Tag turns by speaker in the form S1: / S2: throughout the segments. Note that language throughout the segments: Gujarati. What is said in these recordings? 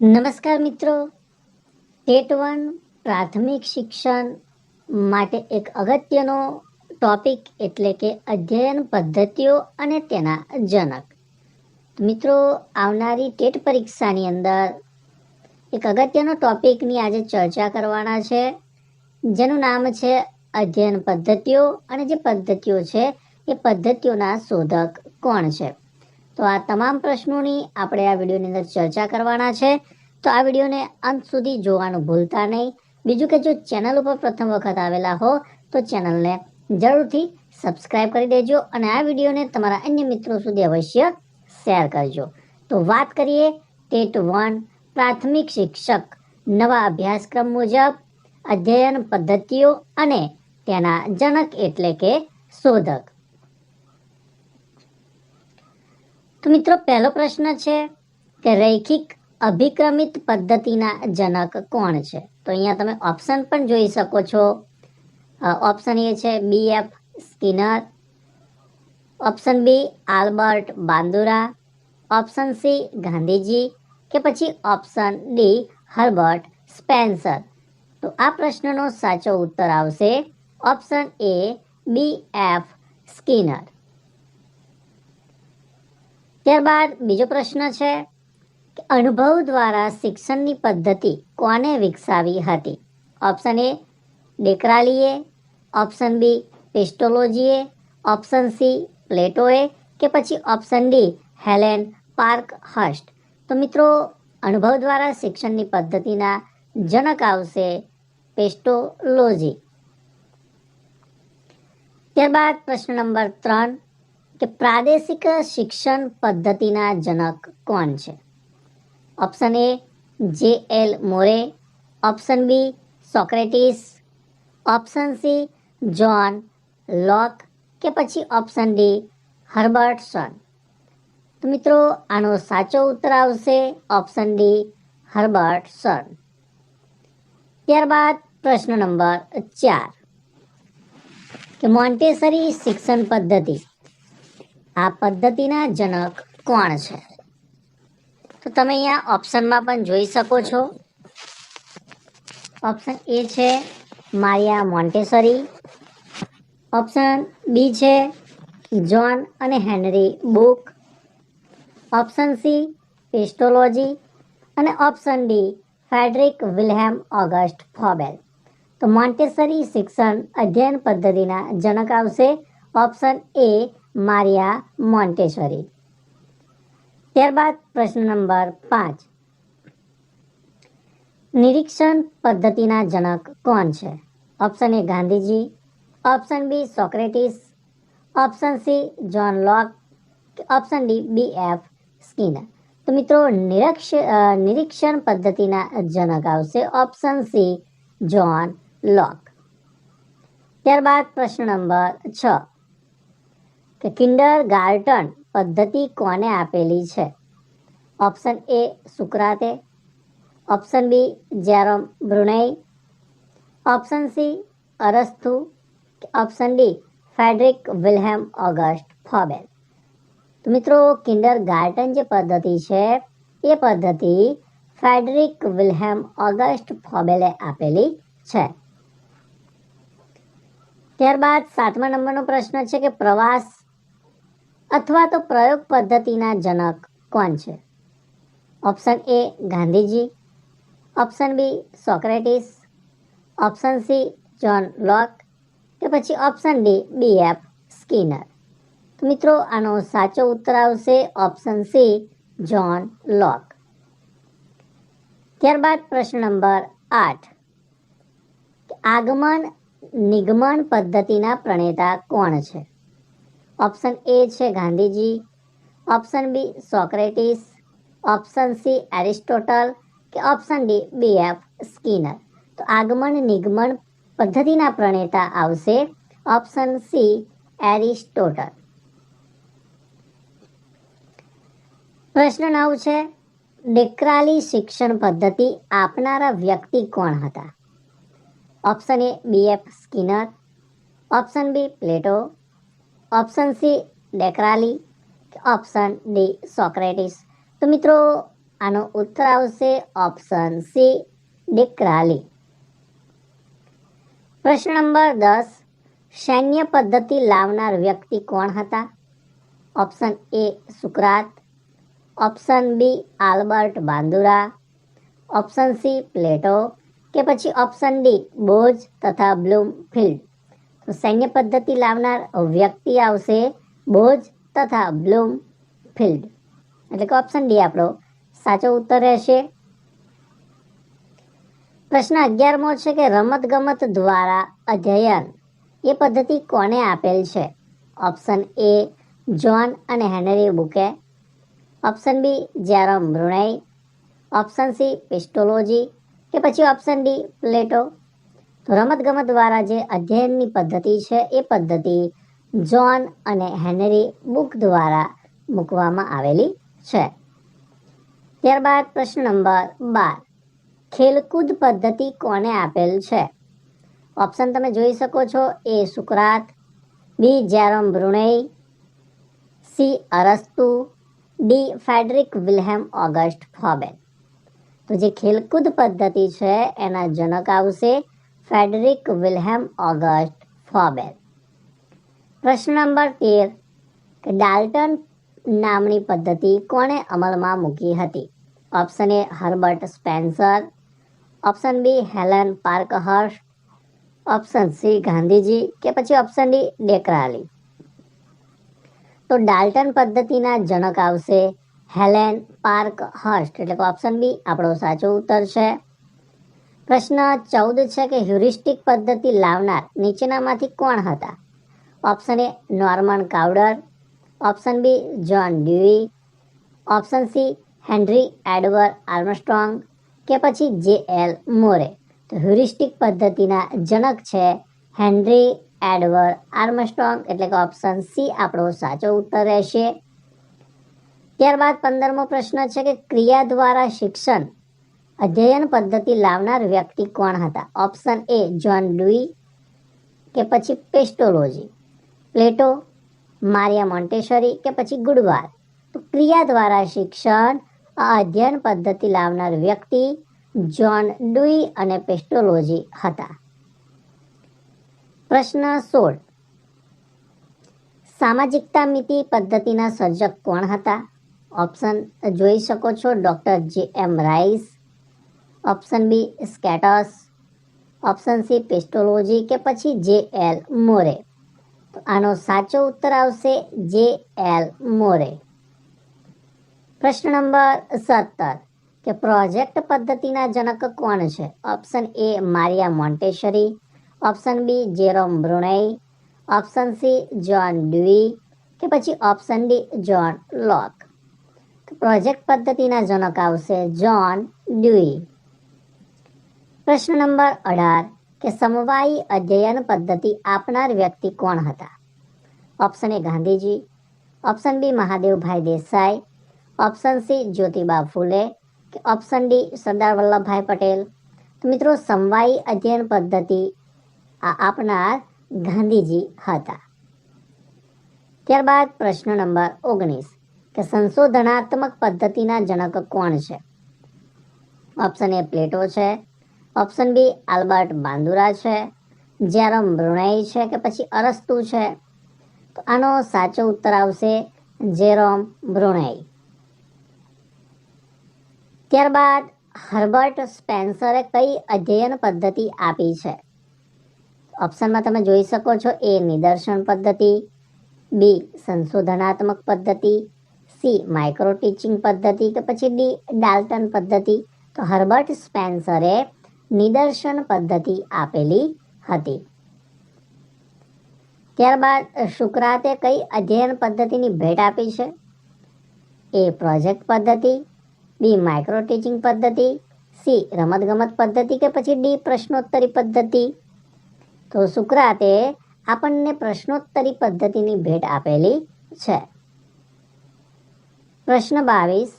S1: નમસ્કાર મિત્રો, ટેટ 1 પ્રાથમિક શિક્ષણ માટે એક અગત્યનો ટોપિક એટલે કે અધ્યયન પદ્ધતિઓ અને તેના જનક. મિત્રો, આવનારી ટેટ પરીક્ષાની અંદર એક અગત્યનો ટોપિકની આજે ચર્ચા કરવાના છે, જેનું નામ છે અધ્યયન પદ્ધતિઓ. અને જે પદ્ધતિઓ છે એ પદ્ધતિઓના શોધક કોણ છે. તો આ તમામ પ્રશ્નોની આપણે આ વિડીયોની અંદર ચર્ચા કરવાના છે. તો આ વિડીયોને અંત સુધી જોવાનું ભૂલતા નહીં. બીજું કે જો ચેનલ ઉપર પ્રથમ વખત આવેલા હો તો ચેનલને જરૂરથી સબસ્ક્રાઇબ કરી દેજો અને આ વિડીયોને તમારા અન્ય મિત્રો સુધી અવશ્ય શેર કરજો. તો વાત કરીએ ટેટ 1 પ્રાથમિક શિક્ષક નવા અભ્યાસક્રમ મુજબ અધ્યયન પદ્ધતિઓ અને તેના જનક એટલે કે શોધક. તો મિત્રો, પહેલો પ્રશ્ન છે કે રૈખિક અભિક્રમિત પદ્ધતિના જનક કોણ છે. તો અહીંયા તમે ઓપ્શન પણ જોઈ શકો છો. ઓપ્શન એ છે BF Skinner, option B Albert Bandura, option C Gandhiji કે પછી ઓપ્શન ડી હર્બર્ટ સ્પેન્સર. તો આ પ્રશ્નનો સાચો ઉત્તર આવશે ઓપ્શન એ BF સ્કિનર. ત્યારબાદ બીજો પ્રશ્ન છે કે અનુભવ દ્વારા શિક્ષણની પદ્ધતિ કોને વિકસાવી હતી. ઓપ્શન એ ડેક્રાલીએ, ઓપ્શન બી પેસ્ટોલોજીએ, ઓપ્શન સી પ્લેટોએ કે પછી ઓપ્શન ડી હેલેન પાર્કહર્સ્ટ. તો મિત્રો, અનુભવ દ્વારા શિક્ષણની પદ્ધતિના જનક આવશે પેસ્ટોલોજી. ત્યારબાદ પ્રશ્ન નંબર 3 કે પ્રાદેશિક શિક્ષણ પદ્ધતિના જનક કોણ છે. ઓપ્શન એ JL મોરે, option B Socrates, option C John Locke કે પછી ઓપ્શન ડી હર્બર્ટસન. તો મિત્રો, આનો સાચો ઉત્તર આવશે ઓપ્શન ડી હર્બર્ટસન. ત્યારબાદ પ્રશ્ન નંબર 4 કે મોન્ટેસરી શિક્ષણ પદ્ધતિ, આ પદ્ધતિના જનક કોણ છે. તો તમે અહીંયા ઓપ્શનમાં પણ જોઈ શકો છો. ઓપ્શન એ છે મારિયા મોન્ટેસરી, ઓપ્શન બી છે જ્હોન અને હેનરી બુક, ઓપ્શન સી પેસ્ટોલોજી અને option D Friedrich Wilhelm August Froebel. તો મોન્ટેસરી શિક્ષણ અધ્યયન પદ્ધતિના જનક આવશે ઓપ્શન એ મારિયા મોન્ટેસરી. ત્યારબાદ પ્રશ્ન નંબર 5 નિરીક્ષણ પદ્ધતિના જનક કોણ છે. Option A Gandhiji, option B Socrates, option C John Locke, option D BF Skinner. તો મિત્રો, નિરીક્ષણ પદ્ધતિના જનક આવશે ઓપ્શન સી જ્હોન લોક. ત્યારબાદ પ્રશ્ન નંબર 6 કે કિન્ડરગાર્ટન પદ્ધતિ કોને આપેલી છે. ઓપ્શન એ સુકરાતે, option B Jerome Bruner, option C અરસ્તુ, option D Friedrich Wilhelm August Froebel. તો મિત્રો, કિન્ડરગાર્ટન જે પદ્ધતિ છે એ પદ્ધતિ ફ્રેડરિક વિલ્હેમ ઓગસ્ટ ફોબેલે આપેલી છે. ત્યારબાદ 7મા નંબરનો પ્રશ્ન છે કે પ્રવાસ અથવા તો પ્રયોગ પદ્ધતિના જનક કોણ છે. Option A Gandhiji, option B Socrates, option C John Locke કે પછી ઓપ્શન ડી BF સ્કિનર. તો મિત્રો, આનો સાચો ઉત્તર આવશે ઓપ્શન સી જ્હોન લોક. ત્યારબાદ પ્રશ્ન નંબર 8 આગમન નિગમન પદ્ધતિના પ્રણેતા કોણ છે. ઓપ્શન એ છે Gandhiji, option B Socrates, option C Aristotle કે ઓપ્શન ડી BF સ્કિનર. તો આગમન નિગમન પદ્ધતિના પ્રણેતા આવશે ઓપ્શન સી એરિસ્ટોટલ. પ્રશ્ન 9 છે ડેક્રાલી શિક્ષણ પદ્ધતિ આપનારા વ્યક્તિ કોણ હતા. Option A BF Skinner, option B Plato, option C Decroly, option D Socrates. તો મિત્રો, આનો ઉત્તર આવશે ઓપ્શન સી, ડિક્રાલી. પ્રશ્ન નંબર 10, સૈન્ય પદ્ધતિ લાવનાર વ્યક્તિ કોણ હતા? ઓપ્શન એ સુકરાત, option B Albert Bandura, option C Plato કે પછી ઓપ્શન ડી બોઝ તથા બ્લૂમફિલ્ડ. તો સૈન્ય પદ્ધતિ લાવનાર વ્યક્તિ આવશે બોઝ તથા બ્લૂમફિલ્ડ, એટલે કે ઓપ્શન ડી આપણો સાચો ઉત્તર રહેશે. પ્રશ્ન 11મો છે કે રમતગમત દ્વારા અધ્યયન એ પદ્ધતિ કોને આપેલ છે? ઓપ્શન એ જ્હોન અને હેનરી બુકે, option B Jerome Bruner, option C Pestalozzi કે પછી ઓપ્શન ડી પ્લેટો. તો રમતગમત દ્વારા જે અધ્યયનની પદ્ધતિ છે એ પદ્ધતિ જ્હોન અને હેનરી બુક દ્વારા મૂકવામાં આવેલી છે. ત્યારબાદ પ્રશ્ન નંબર 12, ખેલકૂદ પદ્ધતિ કોને આપેલ છે? ઓપ્શન તમે જોઈ શકો છો, એ સુકરાત, બી જેરોમ બ્રુનેઈ, સી અરસ્તુ, D Friedrich Wilhelm August Froebel. તો જે ખેલકૂદ પદ્ધતિ છે એના જનક આવશે ફ્રેડરિક વિલ્હેમ ઓગસ્ટ ફોબેલ. પ્રશ્ન નંબર 13, કે ડાલ્ટન નામની પદ્ધતિ કોણે અમલમાં મૂકી હતી? Option A Herbert Spencer, option B Helen Parkhurst, option C Gandhiji કે પછી ઓપ્શન ડી ડેક્રાલી. તો ડાલ્ટન પદ્ધતિના જનક આવશે હેલેન પાર્કહર્સ્ટ, એટલે કે ઓપ્શન બી આપણો સાચો ઉત્તર છે. પ્રશ્ન 14 છે કે હ્યુરિસ્ટિક પદ્ધતિ લાવનાર નીચેનામાંથી કોણ હતા? Option A Norman Crowder, option B John Dewey, option C Henry Edward Armstrong કે પછી જે.એલ. મોરે. તો હ્યુરિસ્ટિક પદ્ધતિના જનક છે હેનરી એડવર્ડ આર્મસ્ટ્રોંગ, એટલે કે ઓપ્શન સી આપણો સાચો ઉત્તર રહેશે. ત્યારબાદ 15મો પ્રશ્ન છે કે ક્રિયા દ્વારા શિક્ષણ અધ્યયન પદ્ધતિ લાવનાર વ્યક્તિ કોણ હતા? ઓપ્શન એ જ્હોન ડ્યુઈ કે પછી પેસ્ટોલોજી, પ્લેટો, મારિયા મોન્ટેસરી કે પછી ગુડવાર. તો ક્રિયા દ્વારા શિક્ષણ અધ્યયન પદ્ધતિ લાવનાર વ્યક્તિ જ્હોન ડ્યુઈ અને પેસ્ટોલોજી હતા. પ્રશ્ન 16, સામાજિકતા મિતિ પદ્ધતિના સર્જક કોણ હતા? ઓપ્શન જોઈ શકો છો, doctor J M. Rice, option B સ્કેટસ, ઓપ્શન સી પેસ્ટોલોજી કે પછી જે.એલ. મોરે. તો આનો સાચો ઉત્તર આવશે જે.એલ. મોરે. પ્રશ્ન નંબર 17, કે પ્રોજેક્ટ પદ્ધતિના જનક કોણ છે? Option A Maria Montessori, option B Jerome Bruner, option C John Dewey કે પછી ઓપ્શન ડી જ્હોન લોક. તો પ્રોજેક્ટ પદ્ધતિના જનક આવશે જ્હોન ડ્યુઈ. પ્રશ્ન નંબર 18, કે સમવાયી અધ્યયન પદ્ધતિ આપનાર વ્યક્તિ કોણ હતા? Option A Gandhiji, option B Mahadevbhai Desai, option C Jyotiba Phule કે ઓપ્શન ડી સરદાર વલ્લભભાઈ પટેલ. તો મિત્રો સમવાયી અધ્યયન પદ્ધતિ આપનાર ગાંધીજી હતા. ત્યારબાદ પ્રશ્ન નંબર 19, કે સંશોધનાત્મક પદ્ધતિના જનક કોણ છે? ઓપ્શન એ પ્લેટો છે, ઓપ્શન બી આલ્બર્ટ બાંદુરા છે, જેરોમ બ્રુનેઈ છે કે પછી અરસ્તુ છે. તો આનો સાચો ઉત્તર આવશે જેરોમ બ્રુનેઈ. ત્યારબાદ હર્બર્ટ સ્પેન્સરે કઈ અધ્યયન પદ્ધતિ આપી છે? ઓપ્શનમાં તમે જોઈ શકો છો, એ નિદર્શન પદ્ધતિ, બી સંશોધનાત્મક પદ્ધતિ, સી માઇક્રો ટીચિંગ પદ્ધતિ કે પછી ડી ડાલ્ટન પદ્ધતિ. તો હર્બર્ટ સ્પેન્સરે નિદર્શન પદ્ધતિ આપેલી હતી. ત્યારબાદ સુકરાતે કઈ અધ્યયન પદ્ધતિની ભેટ આપી છે? એ પ્રોજેક્ટ પદ્ધતિ, બી માઇક્રો ટીચિંગ પદ્ધતિ, સી રમતગમત પદ્ધતિ કે પછી ડી પ્રશ્નોત્તરી પદ્ધતિ. તો સુકરાતે આપણને પ્રશ્નોત્તરી પદ્ધતિની ભેટ આપેલી છે. પ્રશ્ન 22,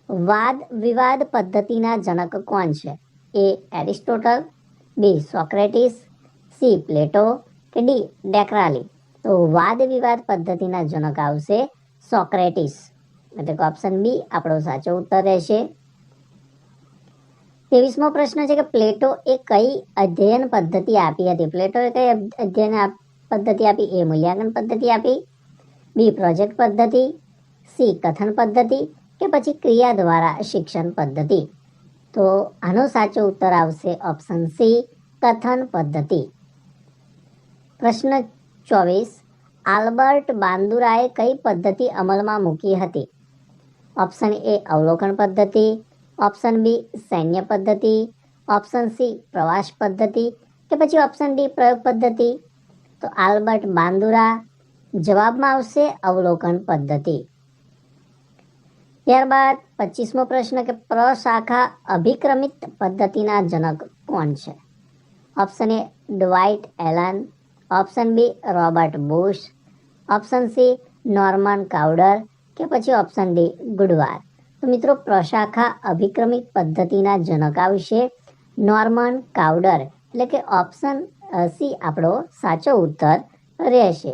S1: વાદ વિવાદ પદ્ધતિના જનક કોણ છે? એ એરિસ્ટોટલ, બી સોક્રેટિસ, સી પ્લેટો કે ડી ડેક્રાલી. તો વાદ વિવાદ પદ્ધતિના જનક આવશે સોક્રેટિસ, એટલે કે ઓપ્શન બી આપણો સાચો ઉત્તર રહેશે. 23મો પ્રશ્ન છે કે પ્લેટો એ કઈ અધ્યયન પદ્ધતિ આપી હતી? પ્લેટોએ કઈ અધ્યયન પદ્ધતિ આપી? એ મૂલ્યાંકન પદ્ધતિ આપી, બી પ્રોજેક્ટ પદ્ધતિ, સી કથન પદ્ધતિ કે પછી ક્રિયા દ્વારા શિક્ષણ પદ્ધતિ? તો આનો સાચો ઉત્તર આવશે ઓપ્શન સી કથન પદ્ધતિ. પ્રશ્ન 24, આલ્બર્ટ બાંદુરાએ કઈ પદ્ધતિ અમલમાં મૂકી હતી? ઓપ્શન એ અવલોકન પદ્ધતિ, ઓપ્શન બી સૈન્ય પદ્ધતિ, ઓપ્શન સી પ્રવાસ પદ્ધતિ કે પછી ઓપ્શન ડી પ્રયોગ પદ્ધતિ? તો આલ્બર્ટ બાંદુરા, જવાબમાં આવશે અવલોકન પદ્ધતિ. ત્યારબાદ 25મો પ્રશ્ન કે પ્રશાખા અભિક્રમિત પદ્ધતિના જનક કોણ છે? Option A Dwight Allen, option B Robert Bush, option C Norman Crowder કે પછી ઓપ્શન ડી ગુડવાર? તો મિત્રો પ્રશાખા અભિક્રમિત પદ્ધતિના જનક આવશે નોર્મન કાઉડર, એટલે કે ઓપ્શન સી આપણો સાચો ઉત્તર રહેશે.